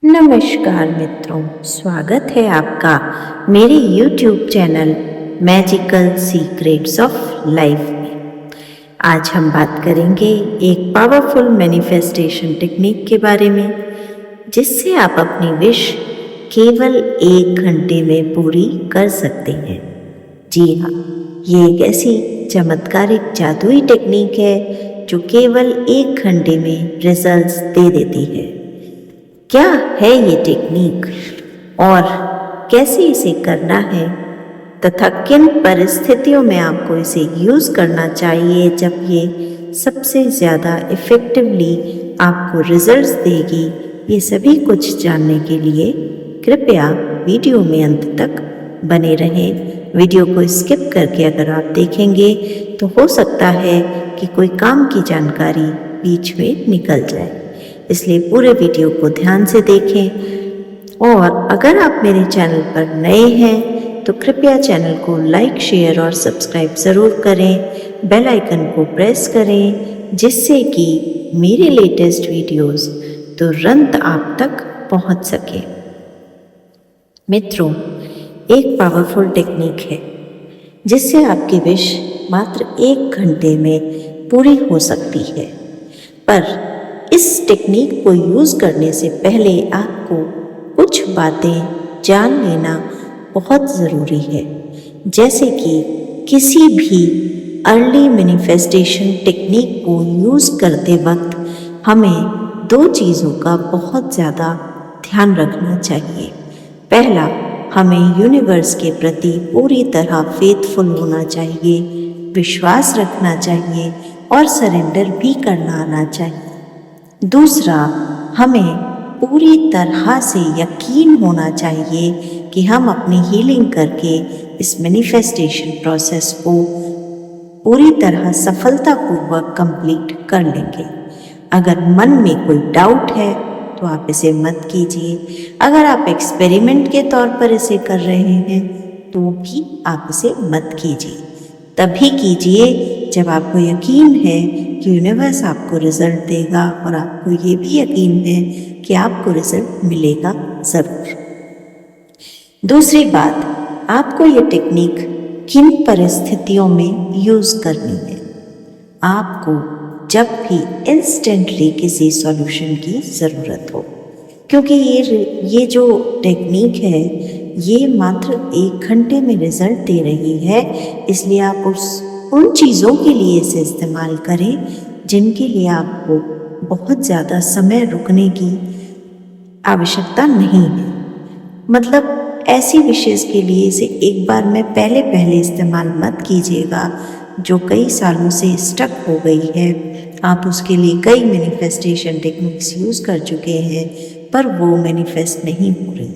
नमस्कार मित्रों, स्वागत है आपका मेरे YouTube channel magical secrets of life में। आज हम बात करेंगे एक पावरफुल मैनिफेस्टेशन टेक्निक के बारे में, जिससे आप अपनी विश केवल 1 घंटे में पूरी कर सकते हैं। जी हाँ, ये एक ऐसी चमत्कारिक जादुई टेक्निक है जो केवल 1 घंटे में रिजल्ट्स दे देती है। क्या है ये टेक्निक और कैसे इसे करना है तथा किन परिस्थितियों में आपको इसे यूज़ करना चाहिए जब ये सबसे ज़्यादा इफ़ेक्टिवली आपको रिजल्ट्स देगी, ये सभी कुछ जानने के लिए कृपया वीडियो में अंत तक बने रहें। वीडियो को स्किप करके अगर आप देखेंगे तो हो सकता है कि कोई काम की जानकारी बीच में निकल जाए, इसलिए पूरे वीडियो को ध्यान से देखें। और अगर आप मेरे चैनल पर नए हैं तो कृपया चैनल को लाइक, शेयर और सब्सक्राइब ज़रूर करें। बेल आइकन को प्रेस करें जिससे कि मेरे लेटेस्ट वीडियोस तुरंत आप तक पहुंच सके। मित्रों, एक पावरफुल टेक्निक है जिससे आपकी विश मात्र 1 घंटे में पूरी हो सकती है, पर इस टेक्निक को यूज़ करने से पहले आपको कुछ बातें जान लेना बहुत ज़रूरी है। जैसे कि किसी भी अर्ली मैनिफेस्टेशन टेक्निक को यूज़ करते वक्त हमें 2 चीज़ों का बहुत ज़्यादा ध्यान रखना चाहिए। पहला, हमें यूनिवर्स के प्रति पूरी तरह फेथफुल होना चाहिए, विश्वास रखना चाहिए और सरेंडर भी करना आना चाहिए। दूसरा, हमें पूरी तरह से यकीन होना चाहिए कि हम अपनी हीलिंग करके इस मैनिफेस्टेशन प्रोसेस को पूरी तरह सफलतापूर्वक कंप्लीट कर लेंगे। अगर मन में कोई डाउट है तो आप इसे मत कीजिए। अगर आप एक्सपेरिमेंट के तौर पर इसे कर रहे हैं तो भी आप इसे मत कीजिए। तभी कीजिए जब आपको यकीन है कि यूनिवर्स आपको रिजल्ट देगा और आपको ये भी यकीन है कि आपको रिजल्ट मिलेगा ज़रूर। दूसरी बात, आपको ये टेक्निक किन परिस्थितियों में यूज़ करनी है। आपको जब भी इंस्टेंटली किसी सॉल्यूशन की ज़रूरत हो, क्योंकि ये जो टेक्निक है ये मात्र 1 घंटे में रिजल्ट दे रही है, इसलिए आप उन चीज़ों के लिए इसे इस्तेमाल करें जिनके लिए आपको बहुत ज़्यादा समय रुकने की आवश्यकता नहीं है। मतलब ऐसी विशेष के लिए इसे एक बार में पहले इस्तेमाल मत कीजिएगा जो कई सालों से स्टक हो गई है। आप उसके लिए कई मैनिफेस्टेशन टेक्निक्स यूज़ कर चुके हैं पर वो मैनिफेस्ट नहीं हो रही,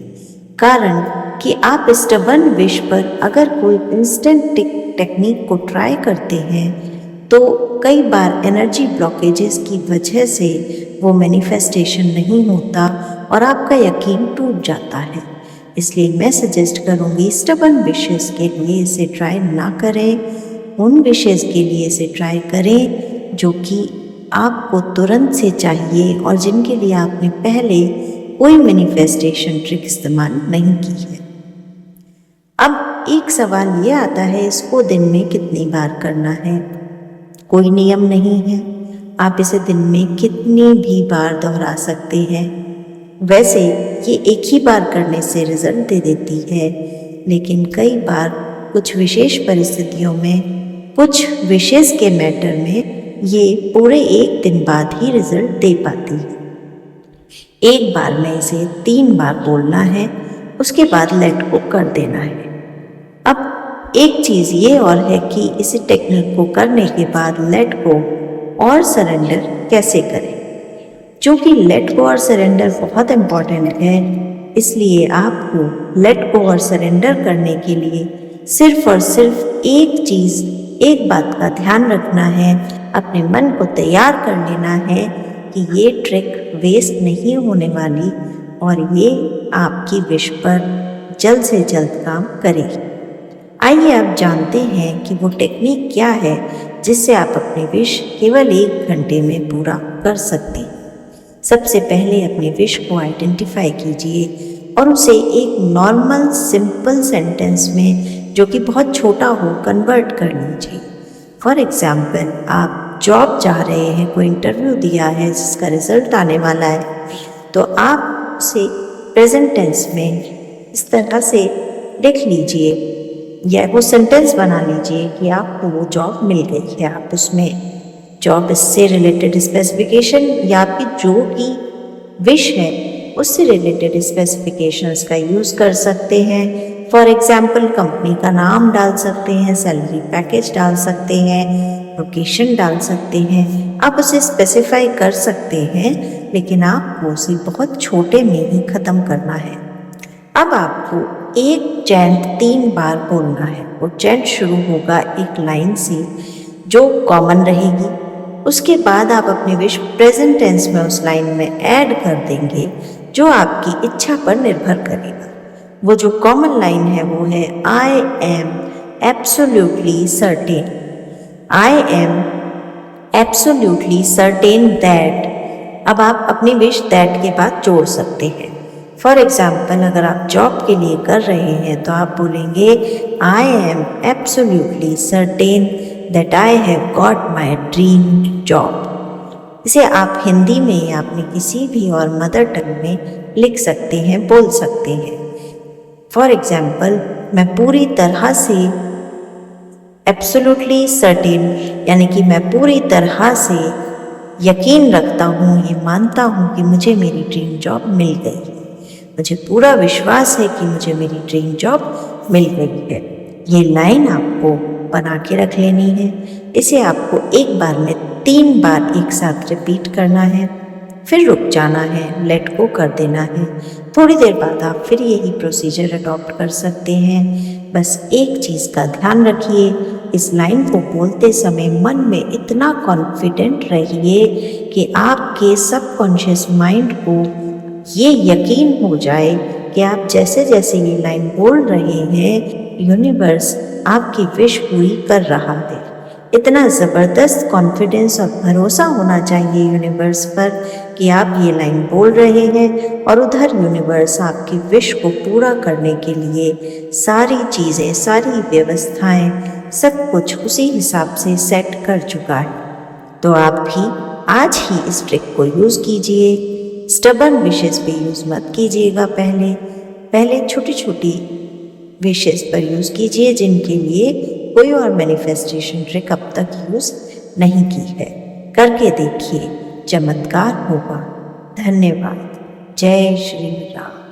कारण कि आप स्टबर्न विश पर अगर कोई इंस्टेंट टेक्निक को ट्राई करते हैं तो कई बार एनर्जी ब्लॉकेजेस की वजह से वो मैनिफेस्टेशन नहीं होता और आपका यकीन टूट जाता है। इसलिए मैं सजेस्ट करूँगी स्टबर्न विशेस के लिए इसे ट्राई ना करें। उन विशेस के लिए इसे ट्राई करें जो कि आपको तुरंत से चाहिए और जिनके लिए आपने पहले कोई मैनिफेस्टेशन ट्रिक इस्तेमाल नहीं की है। अब एक सवाल ये आता है, इसको दिन में कितनी बार करना है। कोई नियम नहीं है, आप इसे दिन में कितनी भी बार दोहरा सकते हैं। वैसे ये एक ही बार करने से रिजल्ट दे देती है, लेकिन कई बार कुछ विशेष परिस्थितियों में, कुछ विशेष के मैटर में ये पूरे 1 दिन बाद ही रिजल्ट दे पाती है। एक बार में इसे 3 बार बोलना है, उसके बाद लेट गो कर देना है। अब एक चीज़ ये और है कि इस टेक्निक को करने के बाद लेट गो और सरेंडर कैसे करें। क्योंकि लेट गो और सरेंडर बहुत इम्पॉर्टेंट है, इसलिए आपको लेट गो और सरेंडर करने के लिए सिर्फ और सिर्फ एक बात का ध्यान रखना है, अपने मन को तैयार कर लेना है कि ये ट्रिक वेस्ट नहीं होने वाली और ये आपकी विश पर जल्द से जल्द काम करेगी। आइए आप जानते हैं कि वो टेक्निक क्या है जिससे आप अपनी विश केवल 1 घंटे में पूरा कर सकते हैं। सबसे पहले अपने विश को आइडेंटिफाई कीजिए और उसे एक नॉर्मल सिंपल सेंटेंस में, जो कि बहुत छोटा हो, कन्वर्ट कर लीजिए। फॉर एग्जाम्पल, आप जॉब चाह रहे हैं, कोई इंटरव्यू दिया है जिसका रिजल्ट आने वाला है, तो आप उसे प्रेजेंट टेंस में इस तरह से लिख लीजिए या वो सेंटेंस बना लीजिए कि आपको वो जॉब मिल गई है। आप उसमें जॉब से रिलेटेड स्पेसिफिकेशन या आपकी जो भी विश है उससे रिलेटेड स्पेसिफिकेशंस का यूज़ कर सकते हैं। फॉर एग्जाम्पल, कंपनी का नाम डाल सकते हैं, सैलरी पैकेज डाल सकते हैं, लोकेशन डाल सकते हैं। आप उसे स्पेसिफाई कर सकते हैं, लेकिन आपको उसे बहुत छोटे में ही ख़त्म करना है। अब आपको एक चैंट 3 बार बोलना है। वो चैंट शुरू होगा एक लाइन से जो कॉमन रहेगी। उसके बाद आप अपनी विश प्रेजेंट टेंस में उस लाइन में ऐड कर देंगे, जो आपकी इच्छा पर निर्भर करेगा। वो जो कॉमन लाइन है वो है I am absolutely certain. I am absolutely certain that. अब आप अपनी विश दैट के बाद जोड़ सकते हैं। फॉर एग्जाम्पल, अगर आप जॉब के लिए कर रहे हैं तो आप बोलेंगे I am absolutely certain that I have got my dream job. इसे आप हिंदी में या अपनी किसी भी और मदर टंग में लिख सकते हैं, बोल सकते हैं। फॉर एग्जाम्पल, मैं पूरी तरह से एब्सोल्युटली सर्टेन, यानी कि मैं पूरी तरह से यकीन रखता हूँ, ये मानता हूँ कि मुझे मेरी ड्रीम जॉब मिल गई है। मुझे पूरा विश्वास है कि मुझे मेरी ड्रीम जॉब मिल गई है। ये लाइन आपको बना के रख लेनी है। इसे आपको एक बार में 3 बार एक साथ रिपीट करना है, फिर रुक जाना है, लेट गो कर देना है। थोड़ी देर बाद आप फिर यही प्रोसीजर अडॉप्ट कर सकते हैं। बस एक चीज़ का ध्यान रखिए, इस लाइन को बोलते समय मन में इतना कॉन्फिडेंट रहिए कि आपके सबकॉन्शियस माइंड को ये यकीन हो जाए कि आप जैसे जैसे ये लाइन बोल रहे हैं, यूनिवर्स आपकी विश पूरी कर रहा है। इतना ज़बरदस्त कॉन्फिडेंस और भरोसा होना चाहिए यूनिवर्स पर कि आप ये लाइन बोल रहे हैं और उधर यूनिवर्स आपकी विश को पूरा करने के लिए सारी चीज़ें, सारी व्यवस्थाएं, सब कुछ उसी हिसाब से सेट कर चुका है। तो आप भी आज ही इस ट्रिक को यूज़ कीजिए। स्टबर्न विशेस पे यूज़ मत कीजिएगा। पहले छोटी छोटी विशेस पर यूज़ कीजिए जिनके लिए कोई और मैनिफेस्टेशन ट्रिक अब तक यूज़ नहीं की है। करके देखिए, चमत्कार होगा। धन्यवाद। जय श्री राम।